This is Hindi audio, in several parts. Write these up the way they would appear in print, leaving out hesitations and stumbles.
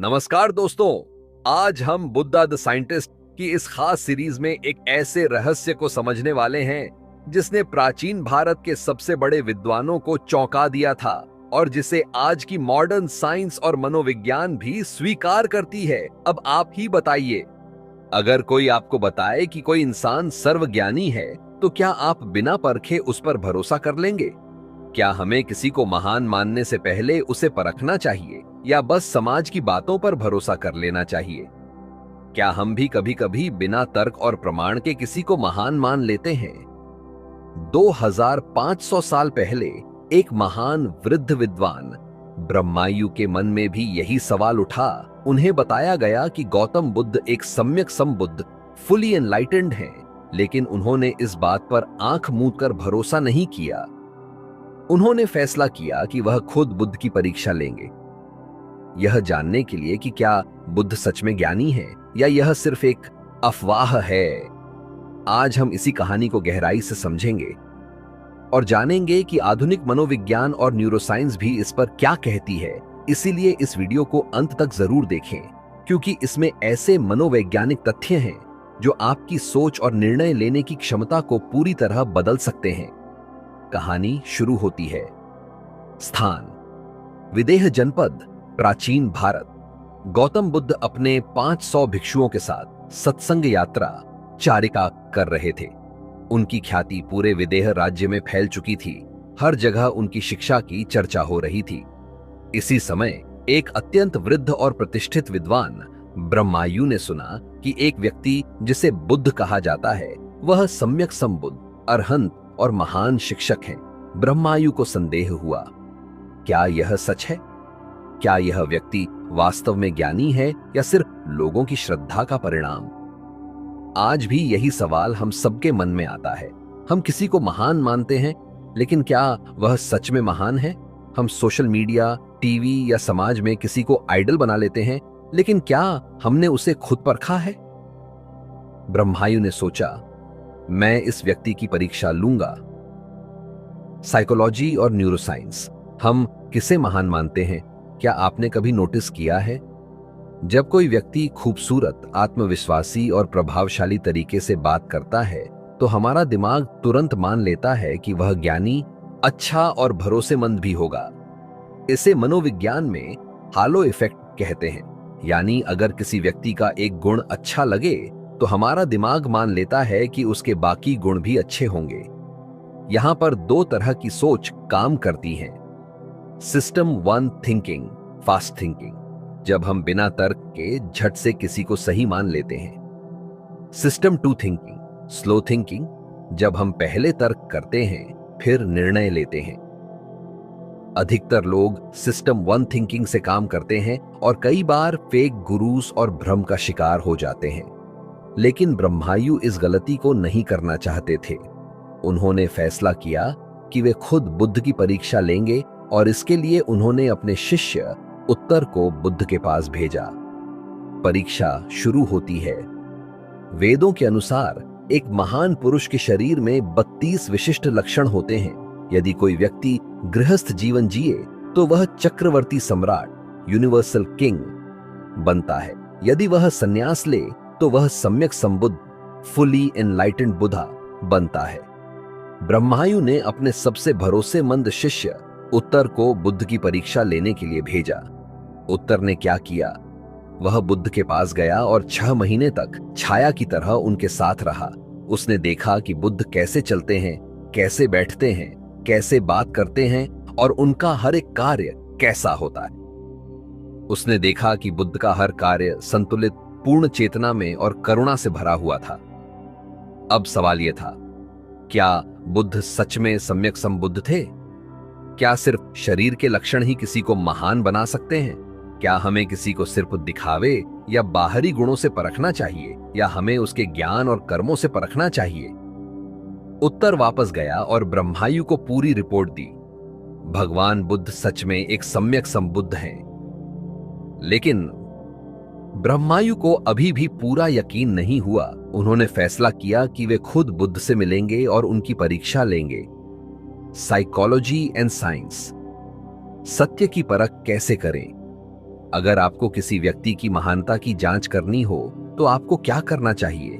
नमस्कार दोस्तों। आज हम बुद्धा द साइंटिस्ट की इस खास सीरीज में एक ऐसे रहस्य को समझने वाले हैं जिसने प्राचीन भारत के सबसे बड़े विद्वानों को चौंका दिया था और जिसे आज की मॉडर्न साइंस और मनोविज्ञान भी स्वीकार करती है। अब आप ही बताइए, अगर कोई आपको बताए कि कोई इंसान सर्वज्ञानी है तो क्या आप बिना परखे उस पर भरोसा कर लेंगे? क्या हमें किसी को महान मानने से पहले उसे परखना चाहिए या बस समाज की बातों पर भरोसा कर लेना चाहिए? क्या हम भी कभी-कभी बिना तर्क और प्रमाण के किसी को महान मान लेते हैं? 2500 साल पहले एक महान वृद्ध विद्वान ब्रह्मायु के मन में भी यही सवाल उठा। उन्हें बताया गया कि गौतम बुद्ध एक सम्यक संबुद्ध, फुली एनलाइटेंड हैं, लेकिन उन्होंने इस बात पर आंख मूंद कर भरोसा नहीं किया। उन्होंने फैसला किया कि वह खुद बुद्ध की परीक्षा लेंगे, यह जानने के लिए कि क्या बुद्ध सच में ज्ञानी है या यह सिर्फ एक अफवाह है। आज हम इसी कहानी को गहराई से समझेंगे और जानेंगे कि आधुनिक मनोविज्ञान और न्यूरोसाइंस भी इस पर क्या कहती है। इसीलिए इस वीडियो को अंत तक जरूर देखें, क्योंकि इसमें ऐसे मनोवैज्ञानिक तथ्य हैं जो आपकी सोच और निर्णय लेने की क्षमता को पूरी तरह बदल सकते हैं। कहानी शुरू होती है। स्थान: विदेह जनपद, प्राचीन भारत। गौतम बुद्ध अपने 500 भिक्षुओं के साथ सत्संग यात्रा चारिका कर रहे थे। उनकी ख्याति पूरे विदेह राज्य में फैल चुकी थी। हर जगह उनकी शिक्षा की चर्चा हो रही थी। इसी समय एक अत्यंत वृद्ध और प्रतिष्ठित विद्वान ब्रह्मायु ने सुना कि एक व्यक्ति जिसे बुद्ध कहा जाता है वह सम्यक संबुद्ध, अरहंत और महान शिक्षक हैं। ब्रह्मायु को संदेह हुआ, क्या यह सच है? क्या यह व्यक्ति वास्तव में ज्ञानी है या सिर्फ लोगों की श्रद्धा का परिणाम? आज भी यही सवाल हम सबके मन में आता है। हम किसी को महान मानते हैं, लेकिन क्या वह सच में महान है? हम सोशल मीडिया, टीवी या समाज में किसी को आइडल बना लेते हैं, लेकिन क्या हमने उसे खुद परखा है? ब्रह्मायु ने सोचा, मैं इस व्यक्ति की परीक्षा लूंगा। साइकोलॉजी और न्यूरोसाइंस, हम किसे महान मानते हैं? क्या आपने कभी नोटिस किया है, जब कोई व्यक्ति खूबसूरत, आत्मविश्वासी और प्रभावशाली तरीके से बात करता है तो हमारा दिमाग तुरंत मान लेता है कि वह ज्ञानी, अच्छा और भरोसेमंद भी होगा। इसे मनोविज्ञान में हालो इफेक्ट कहते हैं। यानी अगर किसी व्यक्ति का एक गुण अच्छा लगे तो हमारा दिमाग मान लेता है कि उसके बाकी गुण भी अच्छे होंगे। यहां पर दो तरह की सोच काम करती हैं। सिस्टम 1 थिंकिंग, फास्ट थिंकिंग, जब हम बिना तर्क के झट से किसी को सही मान लेते हैं। सिस्टम 2 थिंकिंग, स्लो थिंकिंग, जब हम पहले तर्क करते हैं फिर निर्णय लेते हैं। अधिकतर लोग सिस्टम 1 थिंकिंग से काम करते हैं और कई बार फेक गुरूस और भ्रम का शिकार हो जाते हैं। लेकिन ब्रह्मायु इस गलती को नहीं करना चाहते थे। उन्होंने फैसला किया कि वे खुद बुद्ध की परीक्षा लेंगे और इसके लिए उन्होंने अपने शिष्य उत्तर को बुद्ध के पास भेजा। परीक्षा शुरू होती है। वेदों के अनुसार एक महान पुरुष के शरीर में 32 विशिष्ट लक्षण होते हैं। यदि कोई व्यक्ति गृहस्थ जीवन जिए तो वह चक्रवर्ती सम्राट, यूनिवर्सल किंग बनता है। यदि वह संन्यास ले तो वह सम्यक संबुद्ध, फुली एनलाइटेंड बुद्धा बनता है। ब्रह्मायु ने अपने सबसे भरोसेमंद शिष्य उत्तर को बुद्ध की परीक्षा लेने के लिए भेजा। उत्तर ने क्या किया? वह बुद्ध के पास गया और 6 महीने तक छाया की तरह उनके साथ रहा। उसने देखा कि बुद्ध कैसे चलते हैं, कैसे बैठते हैं, कैसे बात करते हैं और उनका हर एक कार्य कैसा होता है। उसने देखा कि बुद्ध का हर कार्य संतुलित, पूर्ण चेतना में और करुणा से भरा हुआ था। अब सवाल यह था, क्या बुद्ध सच में सम्यक संबुद्ध थे? क्या सिर्फ शरीर के लक्षण ही किसी को महान बना सकते हैं? क्या हमें किसी को सिर्फ दिखावे या बाहरी गुणों से परखना चाहिए, या हमें उसके ज्ञान और कर्मों से परखना चाहिए? उत्तर वापस गया और ब्रह्मायु को पूरी रिपोर्ट दी। भगवान बुद्ध सच में एक सम्यक संबुद्ध हैं। लेकिन ब्रह्मायु को अभी भी पूरा यकीन नहीं हुआ। उन्होंने फैसला किया कि वे खुद बुद्ध से मिलेंगे और उनकी परीक्षा लेंगे। साइकोलॉजी एंड साइंस, सत्य की परख कैसे करें? अगर आपको किसी व्यक्ति की महानता की जांच करनी हो तो आपको क्या करना चाहिए?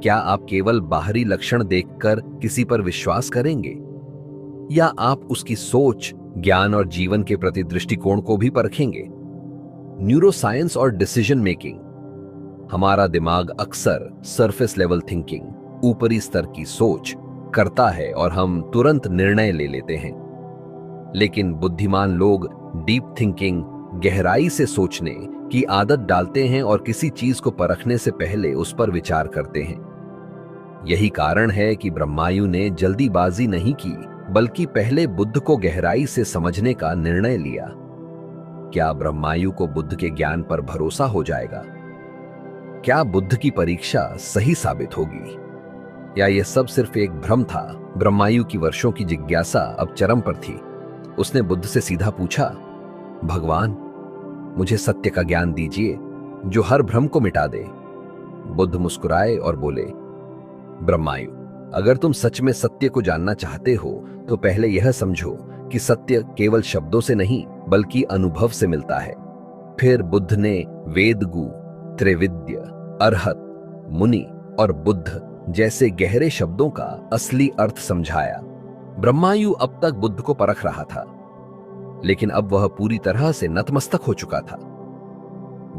क्या आप केवल बाहरी लक्षण देखकर किसी पर विश्वास करेंगे, या आप उसकी सोच, ज्ञान और जीवन के प्रति दृष्टिकोण को भी परखेंगे? न्यूरोसाइंस और डिसीजन मेकिंग। हमारा दिमाग अक्सर सरफेस लेवल थिंकिंग, ऊपरी स्तर की सोच करता है और हम तुरंत निर्णय ले लेते हैं। लेकिन बुद्धिमान लोग डीप थिंकिंग, गहराई से सोचने की आदत डालते हैं और किसी चीज को परखने से पहले उस पर विचार करते हैं। यही कारण है कि ब्रह्मायु ने जल्दीबाजी नहीं की, बल्कि पहले बुद्ध को गहराई से समझने का निर्णय लिया। क्या ब्रह्मायु को बुद्ध के ज्ञान पर भरोसा हो जाएगा? क्या बुद्ध की परीक्षा सही साबित होगी, या यह सब सिर्फ एक भ्रम था? ब्रह्मायु की वर्षों की जिज्ञासा अब चरम पर थी। उसने बुद्ध से सीधा पूछा, भगवान, मुझे सत्य का ज्ञान दीजिए जो हर भ्रम को मिटा दे। बुद्ध मुस्कुराए और बोले, ब्रह्मायु, अगर तुम सच में सत्य को जानना चाहते हो तो पहले यह समझो कि सत्य केवल शब्दों से नहीं बल्कि अनुभव से मिलता है। फिर बुद्ध ने वेदगु, त्रिविद्य, अरहत, मुनि और बुद्ध जैसे गहरे शब्दों का असली अर्थ समझाया। ब्रह्मायु अब तक बुद्ध को परख रहा था, लेकिन अब वह पूरी तरह से नतमस्तक हो चुका था।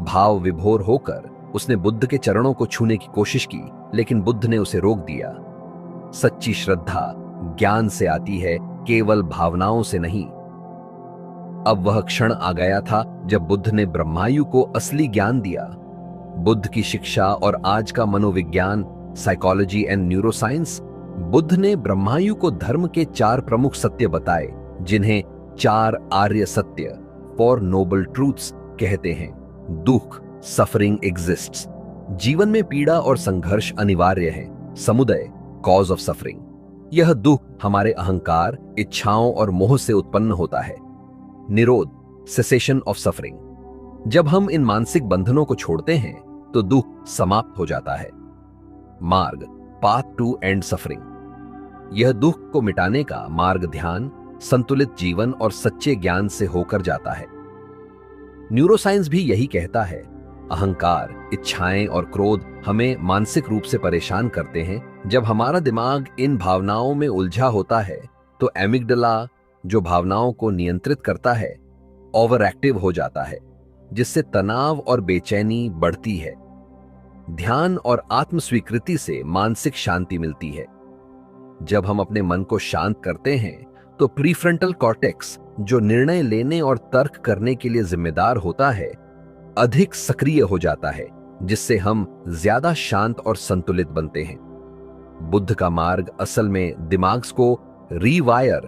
भाव विभोर होकर उसने बुद्ध के चरणों को छूने की कोशिश की, लेकिन बुद्ध ने उसे रोक दिया। सच्ची श्रद्धा ज्ञान से आती है, केवल भावनाओं से नहीं। अब वह क्षण आ गया था जब बुद्ध ने ब्रह्मायु को असली ज्ञान दिया। बुद्ध की शिक्षा और आज का मनोविज्ञान, साइकोलॉजी एंड न्यूरोसाइंस। बुद्ध ने ब्रह्मायु को धर्म के 4 प्रमुख सत्य बताए, जिन्हें 4 आर्य सत्य, 4 नोबल ट्रूथ्स कहते हैं। दुख, सफरिंग एग्जिस्ट्स, जीवन में पीड़ा और संघर्ष अनिवार्य है। समुदय, कॉज ऑफ सफरिंग, यह दुख हमारे अहंकार, इच्छाओं और मोह से उत्पन्न होता है। निरोध, सेसेशन ऑफ सफरिंग, जब हम इन मानसिक बंधनों को छोड़ते हैं तो दुख समाप्त हो जाता है। मार्ग, पाथ टू एंड सफरिंग, यह दुख को मिटाने का मार्ग ध्यान, संतुलित जीवन और सच्चे ज्ञान से होकर जाता है। न्यूरोसाइंस भी यही कहता है, अहंकार, इच्छाएं और क्रोध हमें मानसिक रूप से परेशान करते हैं। जब हमारा दिमाग इन भावनाओं में उलझा होता है तो एमिगडाला, जो भावनाओं को नियंत्रित करता है, ओवर एक्टिव हो जाता है, जिससे तनाव और बेचैनी बढ़ती है। ध्यान और आत्म स्वीकृति से मानसिक शांति मिलती है। जब हम अपने मन को शांत करते हैं तो प्रीफ्रंटल कॉर्टेक्स, जो निर्णय लेने और तर्क करने के लिए जिम्मेदार होता है, अधिक सक्रिय हो जाता है, जिससे हम ज्यादा शांत और संतुलित बनते हैं। बुद्ध का मार्ग असल में दिमाग को रीवायर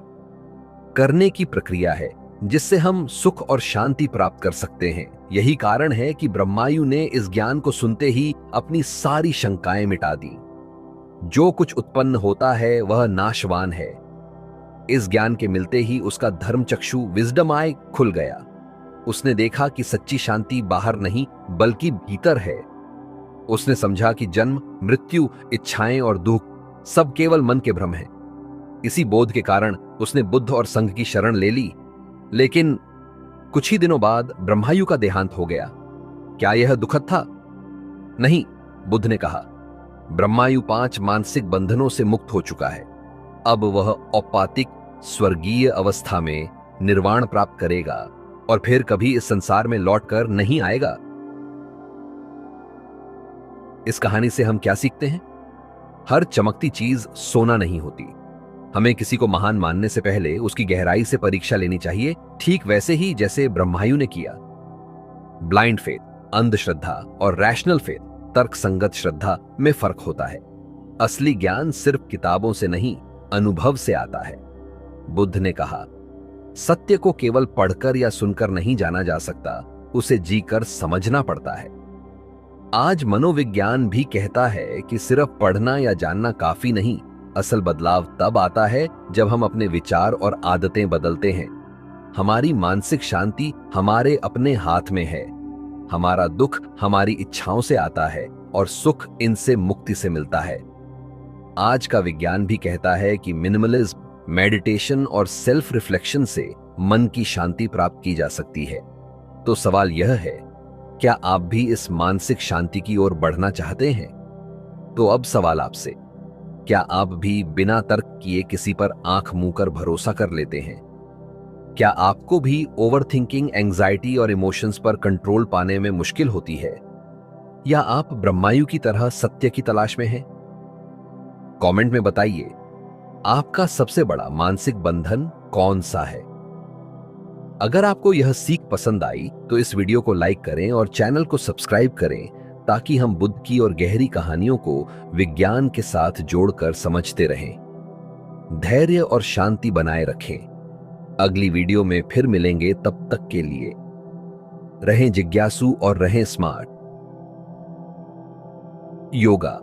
करने की प्रक्रिया है, जिससे हम सुख और शांति प्राप्त कर सकते हैं। यही कारण है कि ब्रह्मायु ने इस ज्ञान को सुनते ही अपनी सारी शंकाएं मिटा दी। जो कुछ उत्पन्न होता है वह नाशवान है। इस ज्ञान के मिलते ही उसका धर्म चक्षु, विजडम आई, खुल गया। उसने देखा कि सच्ची शांति बाहर नहीं बल्कि भीतर है। उसने समझा कि जन्म, मृत्यु, इच्छाएं और दुख सब केवल मन के भ्रम हैं। इसी बोध के कारण उसने बुद्ध और संघ की शरण ले ली। लेकिन कुछ ही दिनों बाद ब्रह्मायु का देहांत हो गया। क्या यह दुखद था? नहीं, बुद्ध ने कहा, ब्रह्मायु 5 मानसिक बंधनों से मुक्त हो चुका है। अब वह औपातिक स्वर्गीय अवस्था में निर्वाण प्राप्त करेगा और फिर कभी इस संसार में लौटकर नहीं आएगा। इस कहानी से हम क्या सीखते हैं? हर चमकती चीज सोना नहीं होती। हमें किसी को महान मानने से पहले उसकी गहराई से परीक्षा लेनी चाहिए, ठीक वैसे ही जैसे ब्रह्मायु ने किया। ब्लाइंड फेथ, अंधश्रद्धा, और रैशनल फेथ, तर्क संगत श्रद्धा में फर्क होता है। असली ज्ञान सिर्फ किताबों से नहीं, अनुभव से आता है। बुद्ध ने कहा, सत्य को केवल पढ़कर या सुनकर नहीं जाना जा सकता, उसे जीकर समझना पड़ता है। आज मनोविज्ञान भी कहता है कि सिर्फ पढ़ना या जानना काफी नहीं, असल बदलाव तब आता है जब हम अपने विचार और आदतें बदलते हैं। हमारी मानसिक शांति हमारे अपने हाथ में है। हमारा दुख हमारी इच्छाओं से आता है और सुख इनसे मुक्ति से मिलता है। आज का विज्ञान भी कहता है कि मिनिमलिज्म, मेडिटेशन और सेल्फ रिफ्लेक्शन से मन की शांति प्राप्त की जा सकती है। तो सवाल यह है, क्या आप भी इस मानसिक शांति की ओर बढ़ना चाहते हैं? तो अब सवाल आपसे, क्या आप भी बिना तर्क किए किसी पर आंख मूंद कर भरोसा कर लेते हैं? क्या आपको भी ओवरथिंकिंग, एंजाइटी और इमोशंस पर कंट्रोल पाने में मुश्किल होती है? या आप ब्रह्मायु की तरह सत्य की तलाश में हैं? कमेंट में बताइए, आपका सबसे बड़ा मानसिक बंधन कौन सा है? अगर आपको यह सीख पसंद आई तो इस वीडियो को लाइक करें और चैनल को सब्सक्राइब करें, ताकि हम बुद्ध की और गहरी कहानियों को विज्ञान के साथ जोड़कर समझते रहें। धैर्य और शांति बनाए रखें। अगली वीडियो में फिर मिलेंगे, तब तक के लिए रहें जिज्ञासु और रहें स्मार्ट। योगा।